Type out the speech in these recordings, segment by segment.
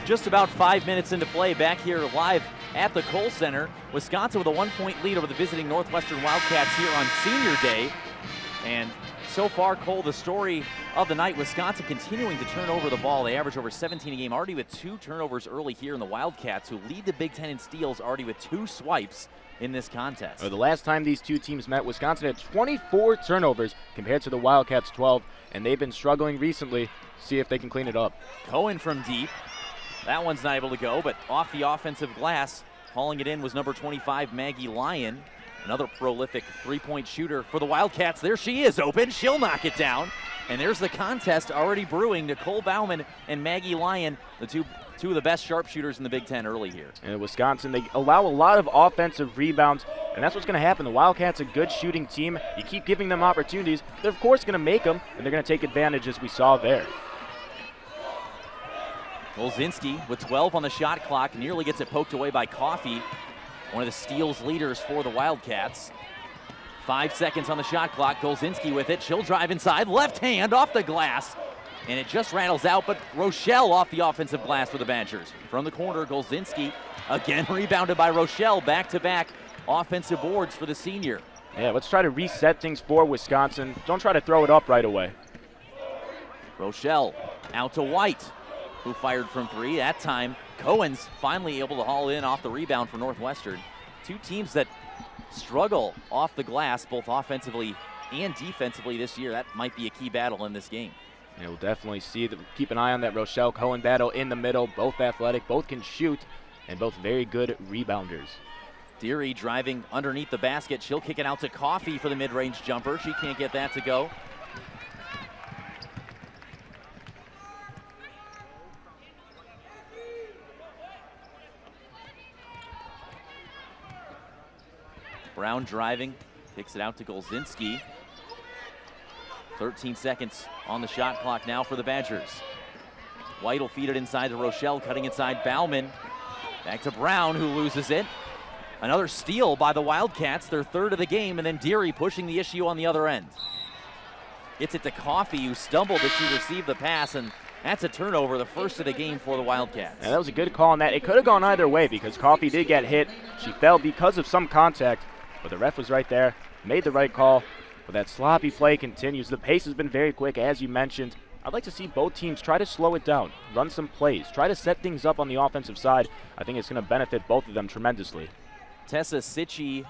Just about 5 minutes into play back here live at the Kohl Center. Wisconsin with a 1-point lead over the visiting Northwestern Wildcats here on Senior Day. And so far, Cole, the story of the night, Wisconsin continuing to turn over the ball. They average over 17 a game, already with 2 turnovers early here in the Wildcats, who lead the Big Ten in steals, already with 2 swipes in this contest. The last time these two teams met, Wisconsin had 24 turnovers compared to the Wildcats 12, and they've been struggling recently. See if they can clean it up. Cohen from deep. That one's not able to go, but off the offensive glass, hauling it in was number 25, Maggie Lyon. Another prolific three-point shooter for the Wildcats. There she is, open. She'll knock it down. And there's the contest already brewing. Nicole Bauman and Maggie Lyon, the two of the best sharpshooters in the Big Ten early here. And Wisconsin, they allow a lot of offensive rebounds, and that's what's going to happen. The Wildcats a good shooting team. You keep giving them opportunities, they're of course going to make them, and they're going to take advantage as we saw there. Golzinski with 12 on the shot clock, nearly gets it poked away by Coffey, one of the steals leaders for the Wildcats. 5 seconds on the shot clock. Golzinski with it. She'll drive inside. Left hand off the glass. And it just rattles out, but Rochelle off the offensive glass for the Badgers. From the corner, Golzinski again rebounded by Rochelle. Back-to-back offensive boards for the senior. Yeah, let's try to reset things for Wisconsin. Don't try to throw it up right away. Rochelle out to White, who fired from 3. That time, Cohen's finally able to haul in off the rebound for Northwestern. Two teams that struggle off the glass, both offensively and defensively this year. That might be a key battle in this game. Yeah, we'll definitely see. Keep an eye on that Rochelle-Cohen battle in the middle. Both athletic, both can shoot, and both very good rebounders. Deary driving underneath the basket. She'll kick it out to Coffey for the mid-range jumper. She can't get that to go. Brown driving, kicks it out to Golzinski. 13 seconds on the shot clock now for the Badgers. White will feed it inside to Rochelle, cutting inside Bauman. Back to Brown, who loses it. Another steal by the Wildcats, their 3rd of the game, and then Deary pushing the issue on the other end. Gets it to Coffey, who stumbled as she received the pass, and that's a turnover, the 1st of the game for the Wildcats. Yeah, that was a good call on that. It could have gone either way because Coffey did get hit. She fell because of some contact, but the ref was right there, made the right call. But that sloppy play continues. The pace has been very quick, as you mentioned. I'd like to see both teams try to slow it down, run some plays, try to set things up on the offensive side. I think it's going to benefit both of them tremendously. Tessa Sitchie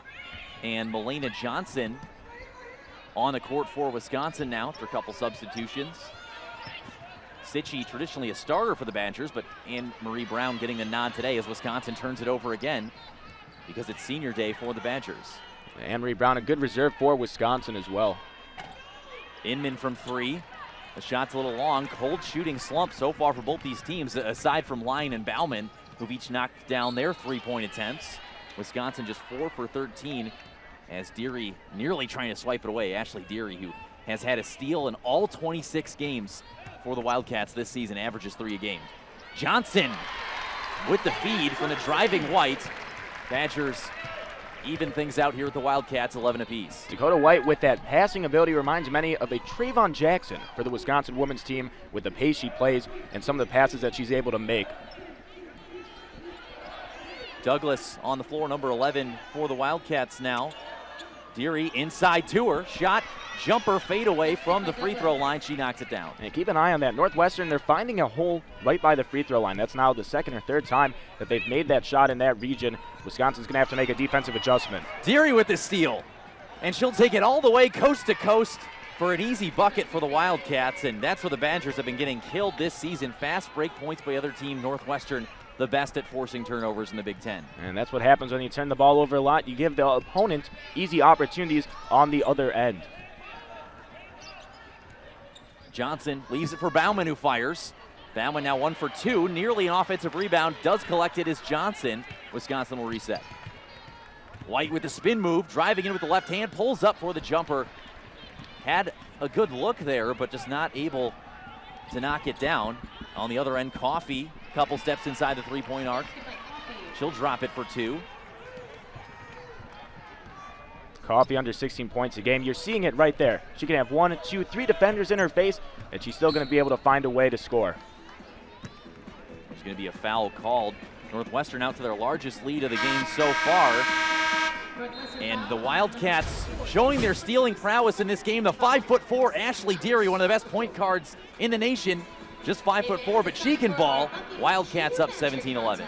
and Melena Johnson on the court for Wisconsin now after a couple substitutions. Sitchie, traditionally a starter for the Badgers, but Anne-Marie Brown getting the nod today as Wisconsin turns it over again because it's senior day for the Badgers. Anne-Marie Brown, a good reserve for Wisconsin as well. Inman from 3. The shot's a little long. Cold shooting slump so far for both these teams, aside from Lyon and Bauman, who've each knocked down their 3-point attempts. Wisconsin just 4 for 13 as Deary nearly trying to swipe it away. Ashley Deary, who has had a steal in all 26 games for the Wildcats this season, averages 3 a game. Johnson with the feed from the driving White. Badgers even things out here with the Wildcats, 11 apiece. Dakota White with that passing ability reminds many of a Trayvon Jackson for the Wisconsin women's team with the pace she plays and some of the passes that she's able to make. Douglas on the floor, number 11 for the Wildcats now. Deary inside to her, shot, jumper, fade away from the free throw line. She knocks it down. And keep an eye on that. Northwestern, they're finding a hole right by the free throw line. That's now the 2nd or 3rd time that they've made that shot in that region. Wisconsin's going to have to make a defensive adjustment. Deary with the steal, and she'll take it all the way coast to coast for an easy bucket for the Wildcats, and that's where the Badgers have been getting killed this season. Fast break points by other team, Northwestern, the best at forcing turnovers in the Big Ten. And that's what happens when you turn the ball over a lot. You give the opponent easy opportunities on the other end. Johnson leaves it for Bauman, who fires. Bauman now 1 for 2, nearly an offensive rebound. Does collect it as Johnson. Wisconsin will reset. White with the spin move, driving in with the left hand, pulls up for the jumper. Had a good look there, but just not able to knock it down. On the other end, Coffey, couple steps inside the 3-point arc. She'll drop it for 2. Coffey under 16 points a game. You're seeing it right there. She can have 1, 2, 3 defenders in her face, and she's still going to be able to find a way to score. going to be a foul called. Northwestern out to their largest lead of the game so far. And the Wildcats showing their stealing prowess in this game. The 5'4" Ashley Deary, one of the best point guards in the nation. Just 5'4", but she can ball. Wildcats up 17-11.